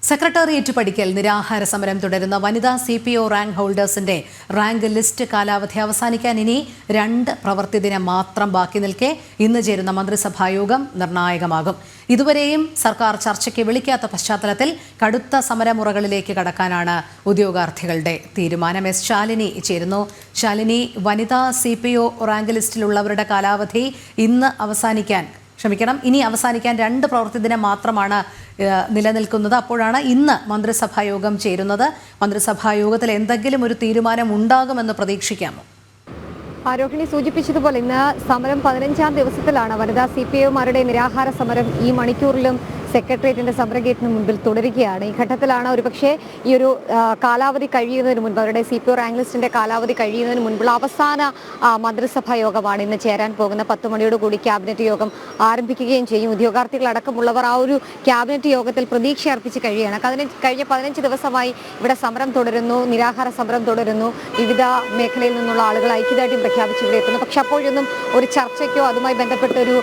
Secretariat പടിക്കൽ നിരാഹാര സമരം തുടരുന്ന വനിതാ CPO റാങ്ക് ഹോൾഡേഴ്സിന്റെ റാങ്ക് ലിസ്റ്റ് കാലാവധി അവസാനിക്കാൻ ഇനി 2 പ്രവൃത്തി ദിനം മാത്രം ബാക്കി നിൽക്കെ ഇന്ന് ചേരുന്ന മന്ത്രിസഭാ യോഗം നിർണായകമാകും. ഇതുവരെയും സർക്കാർ ചർച്ചയ്ക്ക് വിളിക്കാത്ത പശ്ചാത്തലത്തിൽ കടുത്ത സമരമുറകളിലേക്ക് കടക്കാനാണ് ഉദ്യോഗാർത്ഥികളുടെ തീരുമാനം. എസ് ശാലിനി ചേരുന്നു. ശാലിനി, വനിതാ CPO റാങ്ക് ലിസ്റ്റിലുള്ളവരുടെ കാലാവധി ഇനി അവസാനിക്കാൻ 2 പ്രവൃത്തി ദിനം മാത്രമാണ് നിലനിൽക്കുന്നത്. അപ്പോഴാണ് ഇന്ന് മന്ത്രിസഭാ യോഗം ചേരുന്നത്. മന്ത്രിസഭാ യോഗത്തിൽ എന്തെങ്കിലും ഒരു തീരുമാനം ഉണ്ടാകുമെന്ന് പ്രതീക്ഷിക്കാമോ? രോഹിണി സൂചിപ്പിച്ചതുപോലെ ഇന്ന് സമരം 15ാം ദിവസത്തിലാണ്. വനിതാ CPOമാരുടെ നിരാഹാര സമരം ഈ മണിക്കൂറിലും സെക്രട്ടേറിയറ്റിന്റെ സമരഗേറ്റിന് മുൻപിൽ തുടരുകയാണ്. ഈ ഘട്ടത്തിലാണ് ഒരുപക്ഷെ ഈ ഒരു കാലാവധി കഴിയുന്നതിന് മുൻപ്, അവരുടെ CPO റാങ്ക് ലിസ്റ്റിന്റെ കാലാവധി കഴിയുന്നതിന് മുൻപുള്ള അവസാന മന്ത്രിസഭാ യോഗമാണ് ഇന്ന് ചേരാൻ പോകുന്ന. 10 മണിയോടുകൂടി ക്യാബിനറ്റ് യോഗം ആരംഭിക്കുകയും ചെയ്യും. ഉദ്യോഗാർത്ഥികളടക്കമുള്ളവർ ആ ഒരു ക്യാബിനറ്റ് യോഗത്തിൽ പ്രതീക്ഷ അർപ്പിച്ച് കഴിയുകയാണ്. കഴിഞ്ഞ 15 ദിവസമായി ഇവിടെ സമരം തുടരുന്നു, നിരാഹാര സമരം തുടരുന്നു. വിവിധ മേഖലയിൽ നിന്നുള്ള ആളുകൾ ഐക്യദാർഢ്യം പ്രഖ്യാപിച്ച് ഇവിടെ എത്തുന്നു. പക്ഷെ അപ്പോഴൊന്നും ഒരു ചർച്ചയ്ക്കോ അതുമായി ബന്ധപ്പെട്ടൊരു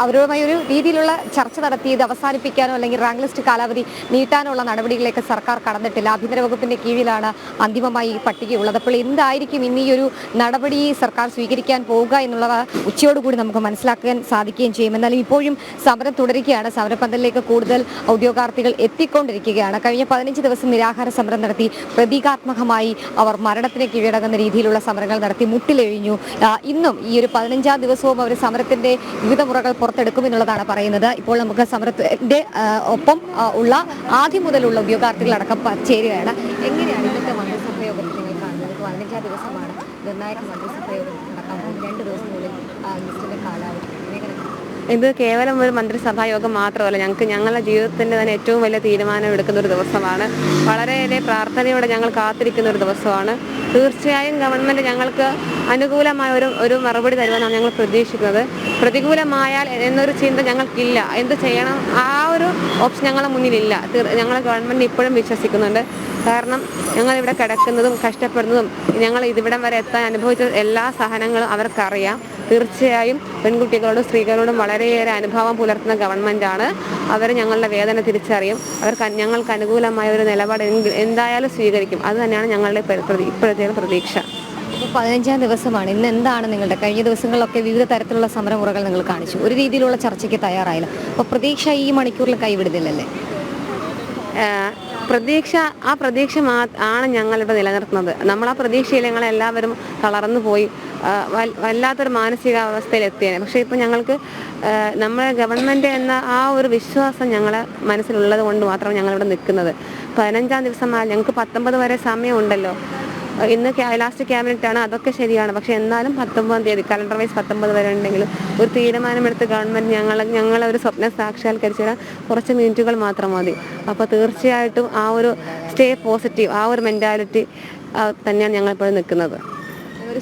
അവരുമായി ഒരു രീതിയിലുള്ള ചർച്ച നടത്തി ഇത് അവസാനിപ്പിക്കാനോ അല്ലെങ്കിൽ റാങ്ക് ലിസ്റ്റ് കാലാവധി നീട്ടാനുള്ള നടപടികളിലേക്ക് സർക്കാർ കടന്നിട്ടില്ല. ആഭ്യന്തര വകുപ്പിന്റെ കീഴിലാണ് അന്തിമമായി ഈ പട്ടികയുള്ളത്. അപ്പോൾ എന്തായിരിക്കും ഇന്ന് ഈ ഒരു നടപടി സർക്കാർ സ്വീകരിക്കാൻ പോവുക എന്നുള്ളത് ഉച്ചയോടുകൂടി നമുക്ക് മനസ്സിലാക്കാൻ സാധിക്കുകയും ചെയ്യും. എന്നാലും ഇപ്പോഴും സമരം തുടരുകയാണ്. സമരപന്തലിലേക്ക് കൂടുതൽ ഉദ്യോഗാർത്ഥികൾ എത്തിക്കൊണ്ടിരിക്കുകയാണ്. കഴിഞ്ഞ 15 ദിവസം നിരാഹാര സമരം നടത്തി പ്രതീകാത്മകമായി അവർ മരണത്തിന് കീഴടങ്ങുന്ന രീതിയിലുള്ള സമരങ്ങൾ നടത്തി മുട്ടിലെഴിഞ്ഞു. ഇന്നും ഈ ഒരു 15ാം ദിവസവും അവർ സമരത്തിന്റെ വിവിധ മുറകൾ പുറത്തെടുക്കുമെന്നുള്ളതാണ് പറയുന്നത്. ഇപ്പോൾ നമുക്ക് സമരത്തിന്റെ ഒപ്പം ഉള്ള ആദ്യം മുതലുള്ള ഉദ്യോഗാർത്ഥികളടക്കം ചേരുകയാണ്. എങ്ങനെയാണ് ഇന്നത്തെ മന്ത്രിസഭാ യോഗത്തിൽ നിങ്ങൾ കാണുന്നത്? 15ാം ദിവസമാണ് നിർണായക മന്ത്രിസഭാ യോഗം നടക്കാൻ പോകുന്നത്. 2 ദിവസത്തിനുള്ളിൽ ലിസ്റ്റിന്റെ കാലാവധി. ഇത് കേവലം ഒരു മന്ത്രിസഭാ യോഗം മാത്രമല്ല, ഞങ്ങളുടെ ജീവിതത്തിൻ്റെ തന്നെ ഏറ്റവും വലിയ തീരുമാനം എടുക്കുന്ന ഒരു ദിവസമാണ്. വളരെയേറെ പ്രാർത്ഥനയോടെ ഞങ്ങൾ കാത്തിരിക്കുന്ന ഒരു ദിവസമാണ്. തീർച്ചയായും ഗവൺമെൻറ് ഞങ്ങൾക്ക് അനുകൂലമായ ഒരു മറുപടി തരുമെന്നാണ് ഞങ്ങൾ പ്രതീക്ഷിക്കുന്നത്. പ്രതികൂലമായാൽ എന്നൊരു ചിന്ത ഞങ്ങൾക്കില്ല. എന്ത് ചെയ്യണം ആ ഒരു ഓപ്ഷൻ ഞങ്ങളുടെ മുന്നിലില്ല. ഞങ്ങൾ ഗവൺമെൻറ് ഇപ്പോഴും വിശ്വസിക്കുന്നുണ്ട്. കാരണം ഞങ്ങളിവിടെ കിടക്കുന്നതും കഷ്ടപ്പെടുന്നതും ഞങ്ങൾ ഇതിവിടം വരെ എത്താൻ അനുഭവിച്ച എല്ലാ സഹനങ്ങളും അവർക്കറിയാം. തീർച്ചയായും പെൺകുട്ടികളോടും സ്ത്രീകളോടും വളരെയേറെ അനുഭവം പുലർത്തുന്ന ഗവൺമെൻറ്റാണ്. അവർ ഞങ്ങളുടെ വേദന തിരിച്ചറിയും. ഞങ്ങൾക്ക് അനുകൂലമായ ഒരു നിലപാട് എന്തായാലും സ്വീകരിക്കും. അത് തന്നെയാണ് ഞങ്ങളുടെ ഇപ്പോഴത്തെ പ്രതീക്ഷ. 15ാം ദിവസമാണ് ഇന്ന്. എന്താണ് നിങ്ങളുടെ കഴിഞ്ഞ ദിവസങ്ങളിലൊക്കെ വിവിധ തരത്തിലുള്ള സമരമുറകൾ നിങ്ങൾ കാണിച്ചു, ഒരു രീതിയിലുള്ള ചർച്ചയ്ക്ക് തയ്യാറായില്ല. അപ്പോൾ പ്രതീക്ഷ ഈ മണിക്കൂറിൽ കൈവിടുന്നില്ലല്ലേ? പ്രതീക്ഷ ആണ് ഞങ്ങളിവിടെ നിലനിർത്തുന്നത്. നമ്മൾ ആ പ്രതീക്ഷയിൽ ഞങ്ങളെല്ലാവരും തളർന്നു പോയി വല്ലാത്തൊരു മാനസികാവസ്ഥയിൽ എത്തിയാണ്. പക്ഷേ ഇപ്പോൾ ഞങ്ങൾക്ക് നമ്മളെ ഗവൺമെൻറ് എന്ന ആ ഒരു വിശ്വാസം ഞങ്ങളെ മനസ്സിലുള്ളത് കൊണ്ട് മാത്രമാണ് ഞങ്ങളിവിടെ നിൽക്കുന്നത്. 15ാം ദിവസമായി ഞങ്ങൾക്ക് 19 വരെ സമയമുണ്ടല്ലോ. ഇന്ന് ലാസ്റ്റ് ക്യാബിനറ്റാണ്, അതൊക്കെ ശരിയാണ്. പക്ഷെ എന്നാലും 19-ാം തീയതി കലണ്ടർ വൈസ് 19 വരെ ഉണ്ടെങ്കിലും ഒരു തീരുമാനമെടുത്ത് ഗവൺമെൻറ് ഞങ്ങളെ ഒരു സ്വപ്നം സാക്ഷാത്കരിച്ചാൽ കുറച്ച് മിനിറ്റുകൾ മാത്രം മതി. അപ്പോൾ തീർച്ചയായിട്ടും ആ ഒരു സ്റ്റേ പോസിറ്റീവ്, ആ ഒരു മെൻറ്റാലിറ്റി തന്നെയാണ് ഞങ്ങളിപ്പോൾ നിൽക്കുന്നത്.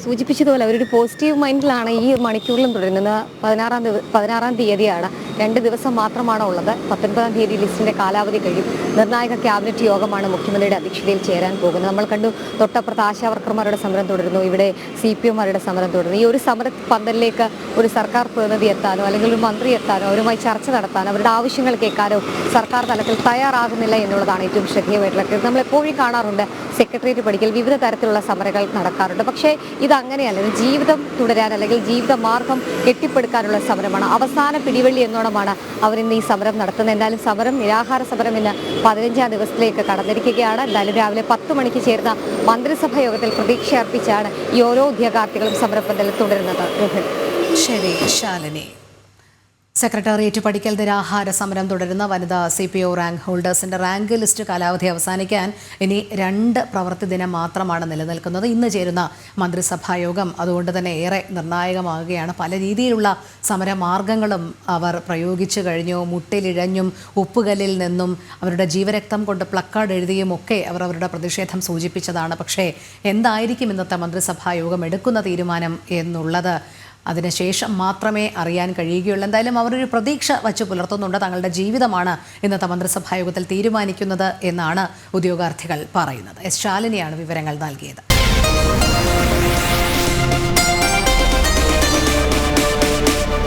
സൂചിപ്പിച്ചതുപോലെ അവരൊരു പോസിറ്റീവ് മൈൻഡിലാണ് ഈ മണിക്കൂറിലും തുടരുന്നത്. 16-ാം തീയതിയാണ്, 2 ദിവസം മാത്രമാണ് ഉള്ളത്. 19-ാം തീയതി ലിസ്റ്റിന്റെ കാലാവധി കഴിയും. നിർണായക ക്യാബിനറ്റ് യോഗമാണ് മുഖ്യമന്ത്രിയുടെ അധ്യക്ഷതയിൽ ചേരാൻ പോകുന്നത്. നമ്മൾ കണ്ടു, തൊട്ടപ്പുറത്ത് ആശാവർക്കർമാരുടെ സമരം തുടരുന്നു, ഇവിടെ CPOമാരുടെ സമരം തുടരുന്നു. ഈ ഒരു സമര പന്തലിലേക്ക് ഒരു സർക്കാർ പ്രതിനിധി എത്താനോ അല്ലെങ്കിൽ ഒരു മന്ത്രി എത്താനോ അവരുമായി ചർച്ച നടത്താനോ അവരുടെ ആവശ്യങ്ങൾ കേൾക്കാനോ സർക്കാർ തലത്തിൽ തയ്യാറാകുന്നില്ല എന്നുള്ളതാണ് ഏറ്റവും ശ്രദ്ധേയമായിട്ടുള്ള കാര്യം. നമ്മൾ എപ്പോഴും കാണാറുണ്ട് സെക്രട്ടേറിയറ്റ് പടിക്കൽ വിവിധ തരത്തിലുള്ള സമരങ്ങൾ നടക്കാറുണ്ട്. പക്ഷേ ഇതങ്ങനെയല്ല. ഇത് ജീവിതം തുടരാൻ അല്ലെങ്കിൽ ജീവിത മാർഗം കെട്ടിപ്പടുക്കാനുള്ള സമരമാണ്. അവസാന പിടിവള്ളി എന്നോണമാണ് അവരിന്ന് ഈ സമരം നടത്തുന്നത്. എന്തായാലും നിരാഹാര സമരം ഇന്ന് 15ാം ദിവസത്തിലേക്ക് കടന്നിരിക്കുകയാണ്. എന്തായാലും രാവിലെ 10 മണിക്ക് ചേർന്ന മന്ത്രിസഭാ യോഗത്തിൽ പ്രതീക്ഷ അർപ്പിച്ചാണ് ഈ ഓരോ ഉദ്യോഗാർത്ഥികളും സമരപന്തലിൽ തുടരുന്നത്. ശരി ശാലിനി. സെക്രട്ടേറിയറ്റ് പടിക്കൽ നിരാഹാര സമരം തുടരുന്ന വനിതാ CPO റാങ്ക് ഹോൾഡേഴ്സിന്റെ റാങ്ക് ലിസ്റ്റ് കാലാവധി അവസാനിക്കാൻ ഇനി 2 പ്രവൃത്തി ദിനം മാത്രമാണ് നിലനിൽക്കുന്നത്. ഇന്ന് ചേരുന്ന മന്ത്രിസഭാ യോഗം അതുകൊണ്ട് തന്നെ ഏറെ നിർണായകമാകുകയാണ്. പല രീതിയിലുള്ള സമരമാർഗങ്ങളും അവർ പ്രയോഗിച്ചു കഴിഞ്ഞു. മുട്ടിലിഴഞ്ഞും ഉപ്പുകല്ലിൽ നിന്നും അവരുടെ ജീവരക്തം കൊണ്ട് പ്ലക്കാർഡ് എഴുതിയും ഒക്കെ അവർ അവരുടെ പ്രതിഷേധം സൂചിപ്പിച്ചതാണ്. പക്ഷേ എന്തായിരിക്കും ഇന്നത്തെ മന്ത്രിസഭാ യോഗം എടുക്കുന്ന തീരുമാനം എന്നുള്ളത് അതിനുശേഷം മാത്രമേ അറിയാൻ കഴിയുകയുള്ളൂ. എന്തായാലും അവരൊരു പ്രതീക്ഷ വച്ചു പുലർത്തുന്നുണ്ട്. തങ്ങളുടെ ജീവിതമാണ് ഇന്നത്തെ മന്ത്രിസഭാ യോഗത്തിൽ തീരുമാനിക്കുന്നത് എന്നാണ് ഉദ്യോഗാർത്ഥികൾ പറയുന്നത്. എസ് ശാലിനിയാണ് വിവരങ്ങൾ നൽകിയത്.